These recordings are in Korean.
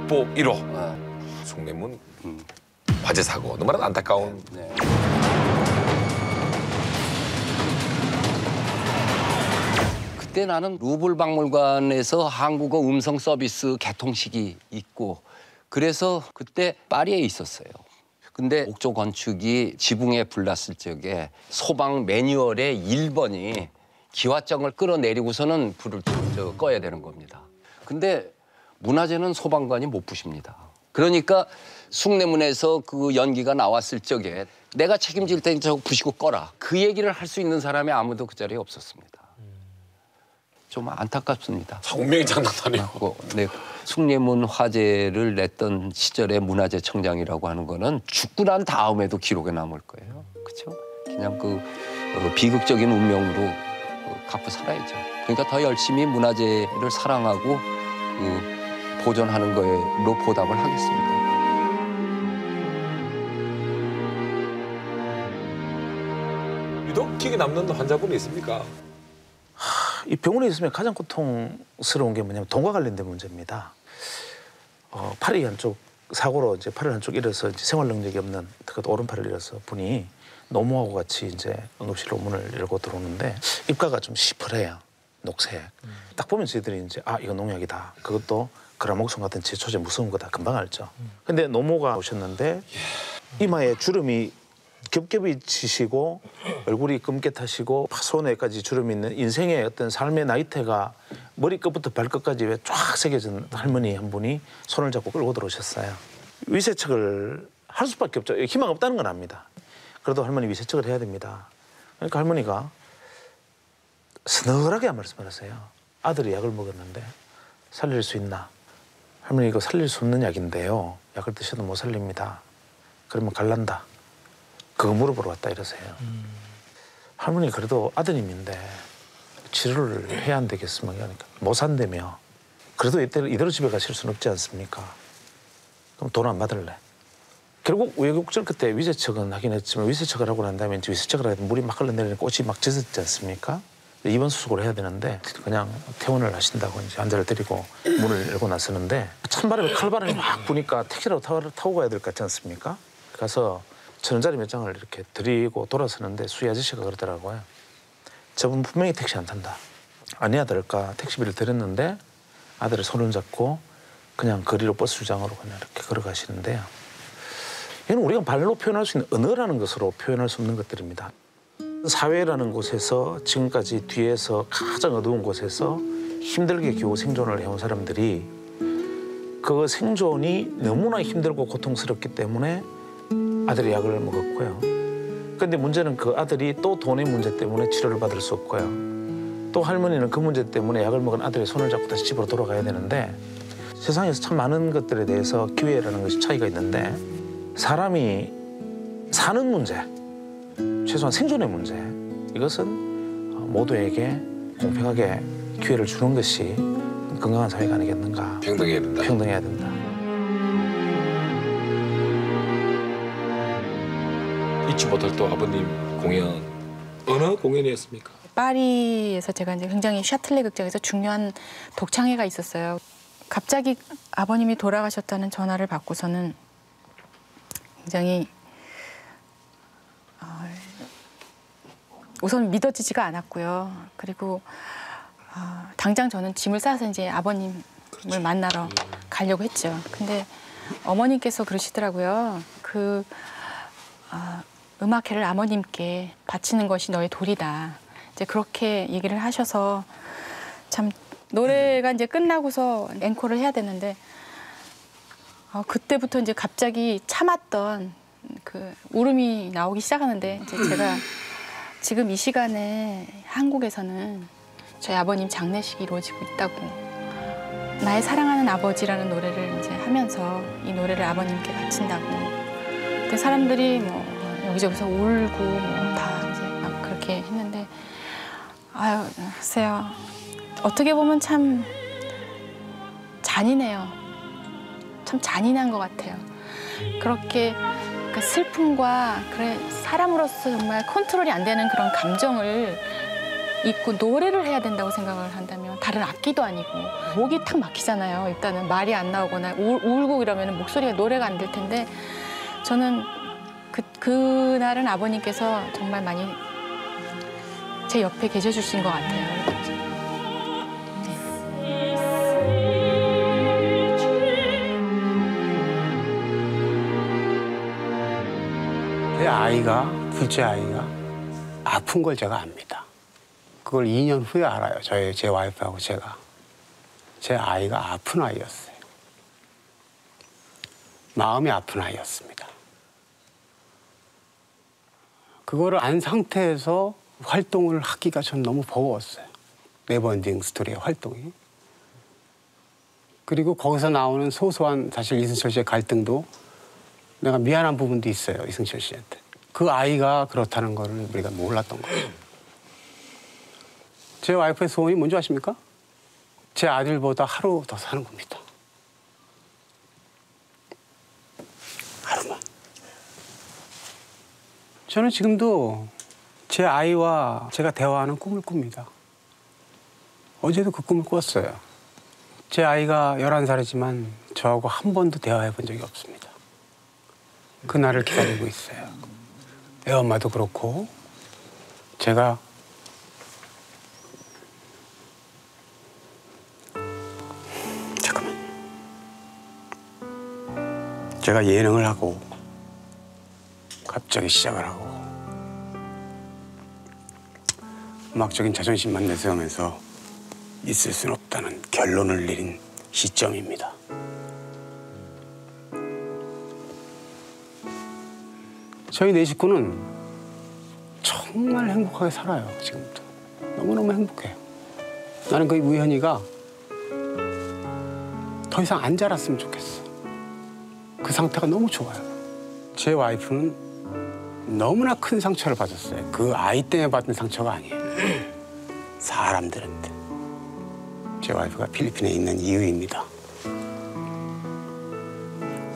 국보 1호. 숭례문 화재 사고. 너무나 안타까운. 네. 그때 나는 루블 박물관에서 한국어 음성 서비스 개통식이 있고 그래서 그때 파리에 있었어요. 근데 옥조 건축이 지붕에 불났을 적에 소방 매뉴얼의 1번이 기와장을 끌어내리고서는 불을 꺼야 되는 겁니다. 근데 문화재는 소방관이 못 부십니다. 그러니까 숭례문에서 그 연기가 나왔을 적에 내가 책임질 테니 저거 부시고 꺼라. 그 얘기를 할 수 있는 사람이 아무도 그 자리에 없었습니다. 좀 안타깝습니다. 운명이 장난도 아니고. 네, 숭례문 화재를 냈던 시절의 문화재청장이라고 하는 거는 죽고 난 다음에도 기록에 남을 거예요. 그렇죠? 그냥 그 비극적인 운명으로 갖고 살아야죠. 그러니까 더 열심히 문화재를 사랑하고 보존하는 거로 보답을 하겠습니다. 유독 기억에 남는 환자분이 있습니까? 이 병원에 있으면 가장 고통스러운 게 뭐냐면 돈과 관련된 문제입니다. 팔이 한쪽 사고로 이제 팔을 한쪽 잃어서 이제 생활 능력이 없는 특히 오른팔을 잃어서 분이 노모하고 같이 이제 응급실로 문을 열고 들어오는데 입가가 좀 시퍼래요. 녹색. 딱 보면 저희들이 이제 아 이거 농약이다. 그것도 그라목손 같은 제초제 무서운 거다. 금방 알죠. 근데 노모가 오셨는데 이마에 주름이 겹겹이 치시고 얼굴이 금깨타시고 손에까지 주름이 있는 인생의 어떤 삶의 나이테가 머리끝부터 발끝까지 왜 쫙 새겨진 할머니 한 분이 손을 잡고 끌고 들어오셨어요. 위세척을 할 수밖에 없죠. 희망 없다는 건 압니다. 그래도 할머니 위세척을 해야 됩니다. 그러니까 할머니가 서늘하게 한 말씀을 하세요. 아들이 약을 먹었는데 살릴 수 있나? 할머니 이거 살릴 수 없는 약인데요. 약을 드셔도 못 살립니다. 그러면 갈란다. 그거 물어보러 왔다 이러세요. 할머니 그래도 아드님인데 치료를 해야 안 되겠습니까? 그러니까 못 산다며. 그래도 이대로 집에 가실 수는 없지 않습니까? 그럼 돈 안 받을래? 결국 우여곡절 끝에 위세척은 하긴 했지만 위세척을 하고 난 다음에 이제 위세척을 하다 물이 막 흘러내리는 꽃이 막 젖었지 않습니까? 입원 수속을 해야 되는데 그냥 퇴원을 하신다고 이제 환자를 데리고 문을 열고 나서는데 찬바람에 칼바람이 막 부니까 택시라도 타고 가야 될 것 같지 않습니까? 가서 1,000원짜리 몇 장을 이렇게 드리고 돌아서는데 수희 아저씨가 그러더라고요. 저분 분명히 택시 안 탄다. 아니야 될까 택시비를 드렸는데 아들의 손을 잡고 그냥 거리로 버스 주장으로 그냥 이렇게 걸어가시는데요. 이건 우리가 말로 표현할 수 있는 언어라는 것으로 표현할 수 없는 것들입니다. 사회라는 곳에서 지금까지 뒤에서 가장 어두운 곳에서 힘들게 겨우 생존을 해온 사람들이 그 생존이 너무나 힘들고 고통스럽기 때문에 아들이 약을 먹었고요. 그런데 문제는 그 아들이 또 돈의 문제 때문에 치료를 받을 수 없고요. 또 할머니는 그 문제 때문에 약을 먹은 아들의 손을 잡고 다시 집으로 돌아가야 되는데 세상에서 참 많은 것들에 대해서 기회라는 것이 차이가 있는데 사람이 사는 문제, 최소한 생존의 문제 이것은 모두에게 공평하게 기회를 주는 것이 건강한 사회가 아니겠는가. 평등해야 된다. 평등해야 된다. 잊지 못할 또 아버님 공연 어느 공연이었습니까? 파리에서 제가 이제 굉장히 샤틀레 극장에서 중요한 독창회가 있었어요. 갑자기 아버님이 돌아가셨다는 전화를 받고서는 굉장히 우선 믿어지지가 않았고요. 그리고 당장 저는 짐을 싸서 이제 아버님을 그렇죠. 만나러 가려고 했죠. 근데 어머님께서 그러시더라고요. 음악회를 아버님께 바치는 것이 너의 도리다. 이제 그렇게 얘기를 하셔서 참 노래가 이제 끝나고서 앵콜을 해야 되는데 그때부터 이제 갑자기 참았던 그 울음이 나오기 시작하는데 이제 제가 지금 이 시간에 한국에서는 저희 아버님 장례식이 이루어지고 있다고 나의 사랑하는 아버지라는 노래를 이제 하면서 이 노래를 아버님께 바친다고 근데 사람들이 뭐 여기저기서 울고 뭐 다 이제 막 그렇게 했는데 아유 글쎄요 어떻게 보면 참 잔인해요. 참 잔인한 것 같아요. 그렇게 그 슬픔과 그래 사람으로서 정말 컨트롤이 안 되는 그런 감정을 있고 노래를 해야 된다고 생각을 한다면 다른 악기도 아니고 목이 탁 막히잖아요. 일단은 말이 안 나오거나 울고 이러면 목소리가 노래가 안 될 텐데 저는 그날은 아버님께서 정말 많이 제 옆에 계셔주신 것 같아요. 제 아이가, 둘째 아이가 아픈 걸 제가 압니다. 그걸 2년 후에 알아요. 제 와이프하고 제가. 제 아이가 아픈 아이였어요. 마음이 아픈 아이였습니다. 그거를 안 상태에서 활동을 하기가 전 너무 버거웠어요. 네버엔딩 스토리의 활동이. 그리고 거기서 나오는 소소한 사실 이승철 씨의 갈등도 내가 미안한 부분도 있어요. 이승철 씨한테. 그 아이가 그렇다는 거를 우리가 몰랐던 거예요. 제 와이프의 소원이 뭔지 아십니까? 제 아들보다 하루 더 사는 겁니다. 하루만. 저는 지금도 제 아이와 제가 대화하는 꿈을 꿉니다. 어제도 그 꿈을 꿨어요. 제 아이가 11살이지만 저하고 한 번도 대화해 본 적이 없습니다. 그날을 기다리고 있어요. 애엄마도 그렇고 제가 잠깐만. 제가 예능을 하고 갑자기 시작을 하고 음악적인 자존심만 내세우면서 있을 수는 없다는 결론을 내린 시점입니다. 저희 네 식구는 정말 행복하게 살아요, 지금도. 너무너무 행복해요. 나는 그 우현이가 더 이상 안 자랐으면 좋겠어. 그 상태가 너무 좋아요. 제 와이프는 너무나 큰 상처를 받았어요. 그 아이 때문에 받은 상처가 아니에요. 사람들한테. 제 와이프가 필리핀에 있는 이유입니다.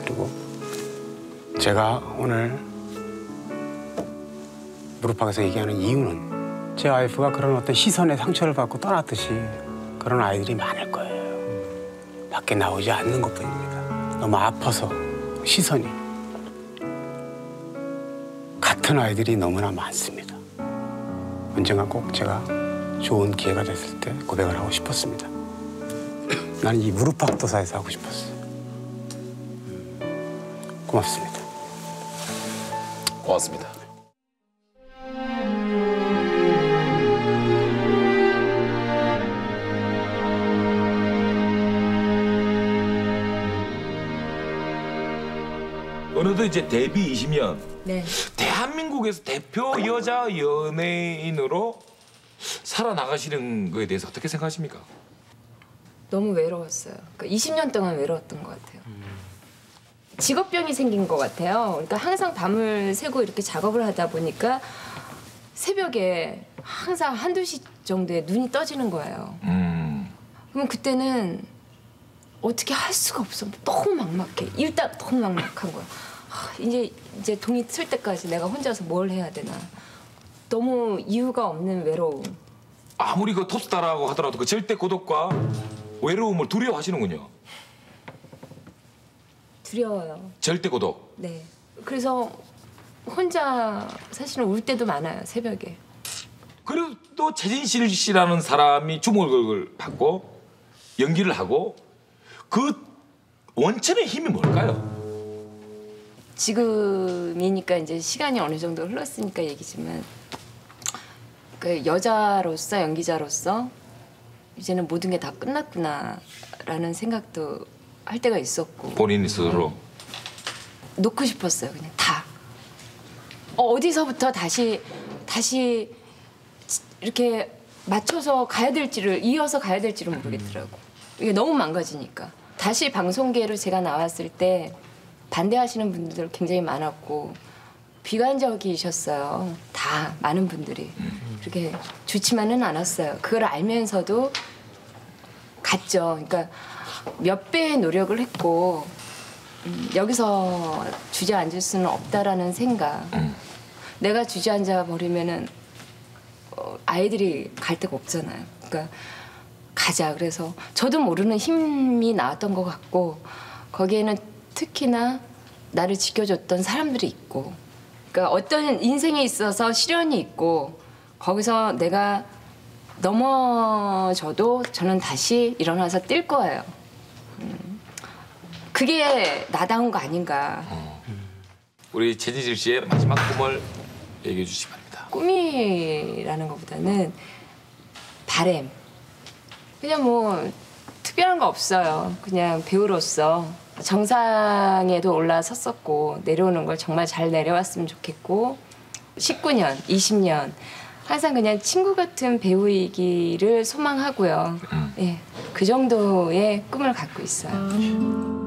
그리고 제가 오늘 무릎팍에서 얘기하는 이유는 제 와이프가 그런 어떤 시선에 상처를 받고 떠났듯이 그런 아이들이 많을 거예요. 밖에 나오지 않는 것뿐입니다. 너무 아파서 시선이. 같은 아이들이 너무나 많습니다. 언젠가 꼭 제가 좋은 기회가 됐을 때 고백을 하고 싶었습니다. 나는 이 무릎팍도사에서 하고 싶었어요. 고맙습니다. 고맙습니다. 어느덧 이제 데뷔 20년. 네. 대한민국에서 대표 여자 연예인으로 살아나가시는 거에 대해서 어떻게 생각하십니까? 너무 외로웠어요. 그러니까 20년 동안 외로웠던 것 같아요. 직업병이 생긴 것 같아요. 그러니까 항상 밤을 새고 이렇게 작업을 하다 보니까 새벽에 항상 1~2시 정도에 눈이 떠지는 거예요. 그러면 그때는 어떻게 할 수가 없어. 너무 막막해. 일단 너무 막막한 거야. 이제 동이 틀 때까지 내가 혼자서 뭘 해야 되나. 너무 이유가 없는 외로움. 아무리 그 톱스타라고 하더라도 그 절대 고독과 외로움을 두려워하시는군요. 두려워요. 절대 고독. 네. 그래서 혼자 사실은 울 때도 많아요. 새벽에. 그래도 또 최진실 씨라는 사람이 주목을 받고 연기를 하고 그 원천의 힘이 뭘까요? 지금이니까 이제 시간이 어느 정도 흘렀으니까 얘기지만 그 여자로서 연기자로서 이제는 모든 게 다 끝났구나라는 생각도 할 때가 있었고 본인 스스로 놓고 싶었어요. 그냥 다. 어디서부터 다시 이렇게 맞춰서 가야 될지를 이어서 가야 될지를 모르겠더라고. 이게 너무 망가지니까. 다시 방송계로 제가 나왔을 때 반대하시는 분들 굉장히 많았고 비관적이셨어요. 다 많은 분들이. 그렇게 좋지만은 않았어요. 그걸 알면서도 갔죠. 그러니까 몇 배의 노력을 했고 여기서 주저앉을 수는 없다라는 생각. 내가 주저앉아 버리면은 아이들이 갈 데가 없잖아요. 그러니까 가자. 그래서 저도 모르는 힘이 나왔던 것 같고 거기에는 특히나 나를 지켜줬던 사람들이 있고 그러니까 어떤 인생에 있어서 시련이 있고 거기서 내가 넘어져도 저는 다시 일어나서 뛸 거예요. 그게 나다운 거 아닌가. 우리 최진실 씨의 마지막 꿈을 얘기해 주시기 바랍니다. 꿈이라는 것보다는 바램. 그냥 뭐 특별한 거 없어요. 그냥 배우로서 정상에도 올라섰었고 내려오는 걸 정말 잘 내려왔으면 좋겠고 19년, 20년 항상 그냥 친구 같은 배우이기를 소망하고요. 예, 그 정도의 꿈을 갖고 있어요.